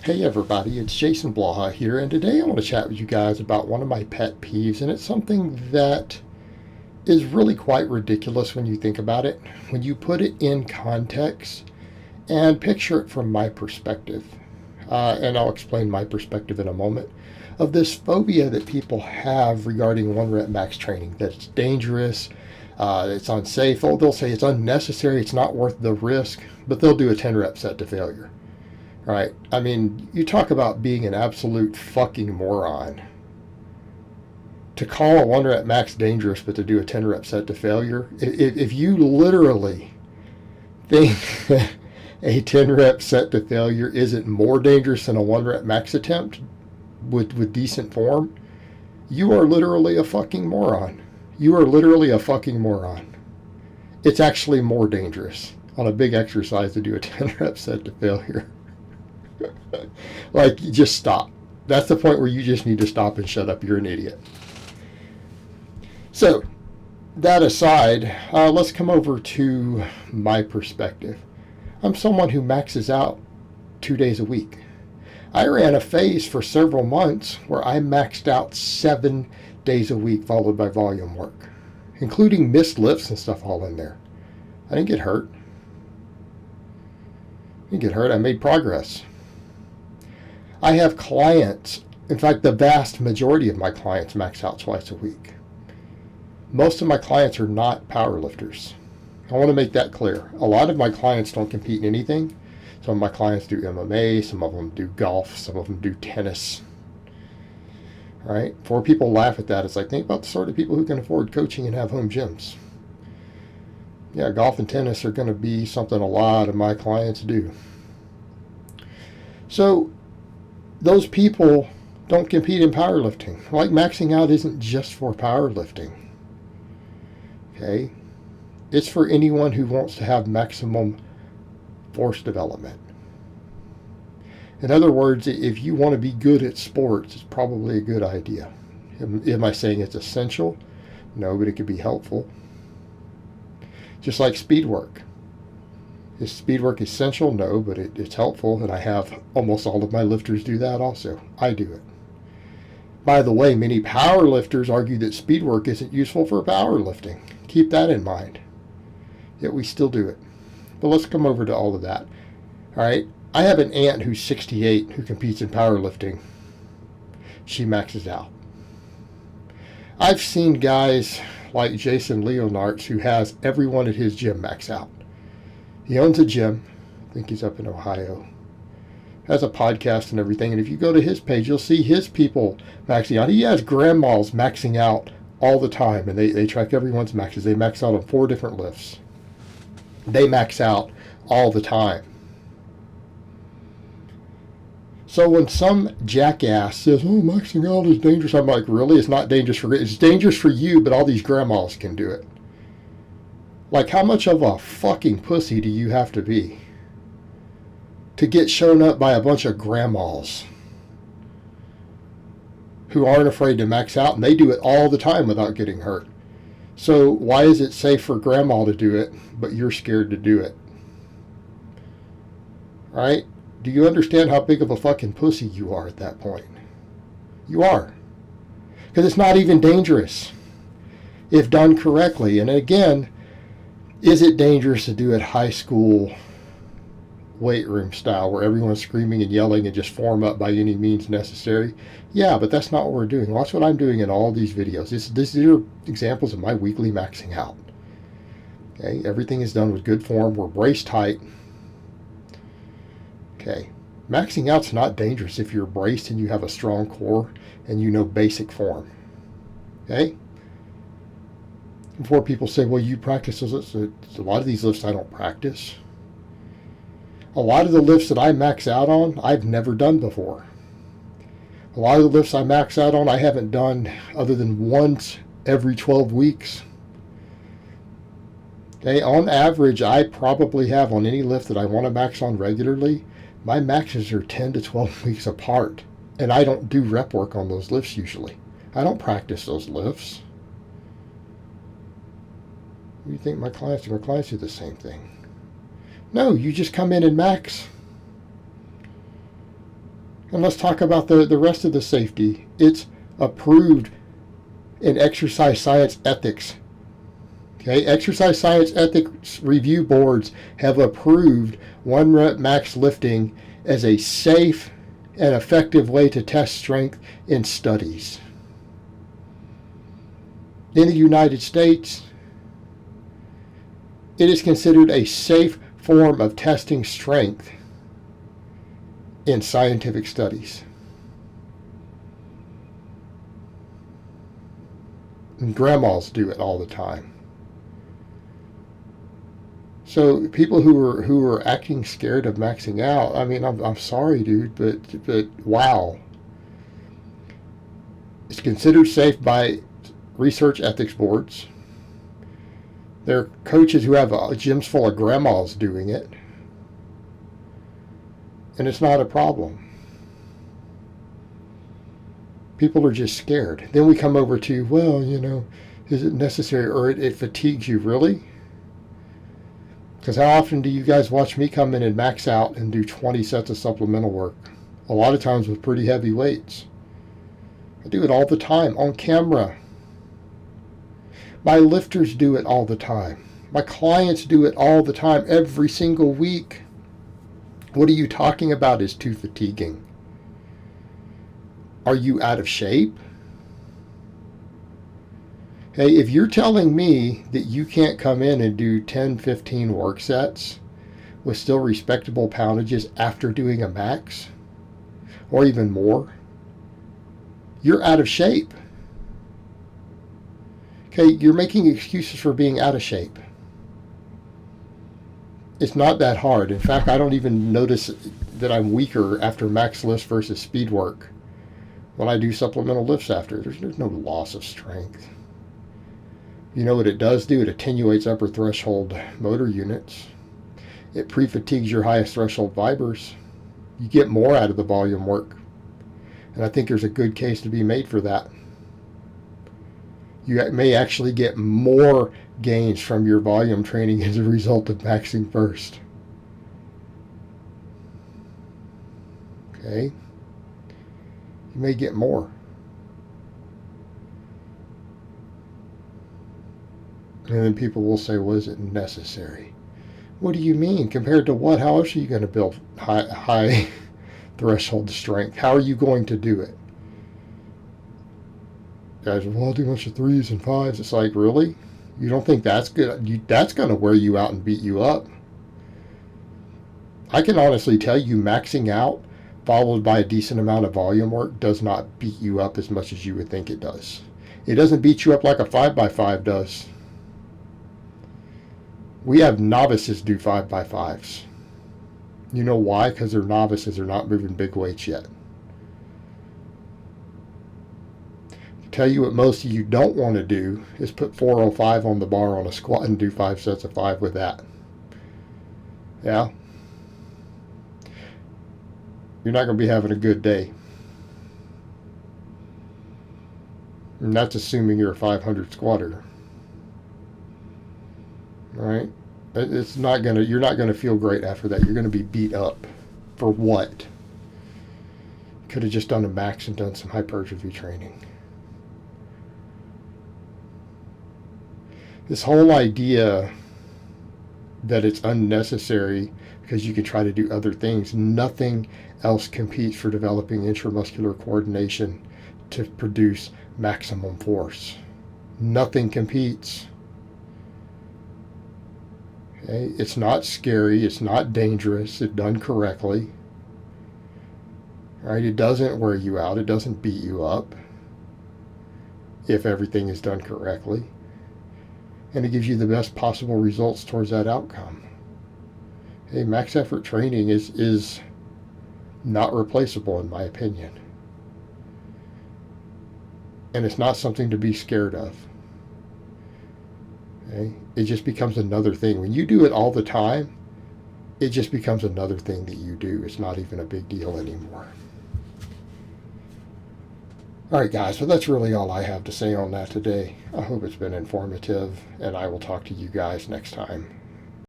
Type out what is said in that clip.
Hey everybody, it's Jason Blaha here, and today I want to chat with you guys about one of my pet peeves, and it's something that is really quite ridiculous when you think about it, when you put it in context and picture it from my perspective. And I'll explain my perspective in a moment of this phobia that people have regarding one rep max training, that it's dangerous, it's unsafe. Oh, they'll say it's unnecessary, it's not worth the risk, but they'll do a 10 rep set to failure. Right? I mean, you talk about being an absolute fucking moron. To call a 1 rep max dangerous, but to do a 10 rep set to failure, if you literally think a 10 rep set to failure isn't more dangerous than a 1 rep max attempt with decent form, you are literally a fucking moron. You are literally a fucking moron. It's actually more dangerous on a big exercise to do a 10 rep set to failure. Like, just stop. That's the point where you just need to stop and shut up. You're an idiot. So, that aside, let's come over to my perspective. I'm someone who maxes out 2 days a week. I ran a phase for several months where I maxed out 7 days a week, followed by volume work, including missed lifts and stuff all in there. I didn't get hurt. I made progress. I have clients, in fact, the vast majority of my clients max out twice a week. Most of my clients are not powerlifters. I want to make that clear. A lot of my clients don't compete in anything. Some of my clients do MMA, some of them do golf, some of them do tennis. All right? Before people laugh at that, it's like, think about the sort of people who can afford coaching and have home gyms. Yeah, golf and tennis are going to be something a lot of my clients do. So, those people don't compete in powerlifting. Like, maxing out isn't just for powerlifting. Okay? It's for anyone who wants to have maximum force development. In other words, if you want to be good at sports, it's probably a good idea. Am I saying it's essential? No, but it could be helpful. Just like speed work. Is speed work essential? No, but it's helpful, and I have almost all of my lifters do that also. I do it. By the way, many power lifters argue that speed work isn't useful for powerlifting. Keep that in mind. Yet we still do it. But let's come over to all of that. All right, I have an aunt who's 68 who competes in powerlifting. She maxes out. I've seen guys like Jason Leonards who has everyone at his gym max out. He owns a gym. I think he's up in Ohio. Has a podcast and everything. And if you go to his page, you'll see his people maxing out. He has grandmas maxing out all the time. And they track everyone's maxes. They max out on 4 different lifts. They max out all the time. So when some jackass says, oh, maxing out is dangerous, I'm like, really? It's not dangerous for it's dangerous for you, but all these grandmas can do it. Like, how much of a fucking pussy do you have to be to get shown up by a bunch of grandmas who aren't afraid to max out, and they do it all the time without getting hurt? So why is it safe for grandma to do it, but you're scared to do it? Right? Do you understand how big of a fucking pussy you are at that point? You are. Because it's not even dangerous if done correctly. And again, is it dangerous to do it high school weight room style where everyone's screaming and yelling and just form up by any means necessary? Yeah, but that's not what we're doing. Watch what I'm doing in all these videos. These are examples of my weekly maxing out. Okay, everything is done with good form. We're braced tight. Okay, maxing out's not dangerous if you're braced and you have a strong core and you know basic form. Okay? Before people say, well, you practice those lifts. A lot of these lifts I don't practice. A lot of the lifts that I max out on, I've never done before. A lot of the lifts I max out on, I haven't done other than once every 12 weeks. Okay, on average, I probably have on any lift that I want to max on regularly, my maxes are 10 to 12 weeks apart. And I don't do rep work on those lifts usually. I don't practice those lifts. You think my clients do the same thing? No, you just come in and max. And let's talk about the rest of the safety. It's approved in exercise science ethics. Okay, exercise science ethics review boards have approved 1 rep max lifting as a safe and effective way to test strength in studies. In the United States, it is considered a safe form of testing strength in scientific studies. And grandmas do it all the time. So people who are acting scared of maxing out, I mean, I'm sorry, dude, but wow. It's considered safe by research ethics boards. There are coaches who have gyms full of grandmas doing it, and it's not a problem. People are just scared. Then we come over to, well, is it necessary, or it fatigues you, really? Because how often do you guys watch me come in and max out and do 20 sets of supplemental work? A lot of times with pretty heavy weights. I do it all the time on camera. My lifters do it all the time. My clients do it all the time, every single week. What are you talking about is too fatiguing? Are you out of shape? Hey, if you're telling me that you can't come in and do 10, 15 work sets with still respectable poundages after doing a max, or even more, you're out of shape. Okay, you're making excuses for being out of shape. It's not that hard. In fact, I don't even notice that I'm weaker after max lifts versus speed work when I do supplemental lifts after. There's no loss of strength. You know what it does do? It attenuates upper threshold motor units. It pre-fatigues your highest threshold fibers. You get more out of the volume work. And I think there's a good case to be made for that. You may actually get more gains from your volume training as a result of maxing first. Okay? You may get more. And then people will say, well, is it necessary? What do you mean? Compared to what? How else are you going to build high threshold strength? How are you going to do it? Guys, well, I'll do a bunch of 3s and 5s. It's like, really? You don't think that's good? That's going to wear you out and beat you up. I can honestly tell you maxing out followed by a decent amount of volume work does not beat you up as much as you would think it does. It doesn't beat you up like a 5x5 does. We have novices do 5x5s. You know why? Because they're novices. They're not moving big weights yet. Tell you what most of you don't want to do is put 405 on the bar on a squat and do 5 sets of 5 with that. Yeah? You're not going to be having a good day. And that's assuming you're a 500 squatter. Right? It's not gonna. You're not gonna feel great after that. You're gonna be beat up. For what? Could have just done a max and done some hypertrophy training. This whole idea that it's unnecessary because you can try to do other things. Nothing else competes for developing intramuscular coordination to produce maximum force. Nothing competes. Okay? It's not scary. It's not dangerous. It's done correctly. Right? It doesn't wear you out. It doesn't beat you up if everything is done correctly. And it gives you the best possible results towards that outcome. Okay? Max effort training is not replaceable in my opinion. And it's not something to be scared of. Okay? It just becomes another thing. When you do it all the time, it just becomes another thing that you do. It's not even a big deal anymore. All right, guys, so that's really all I have to say on that today. I hope it's been informative, and I will talk to you guys next time.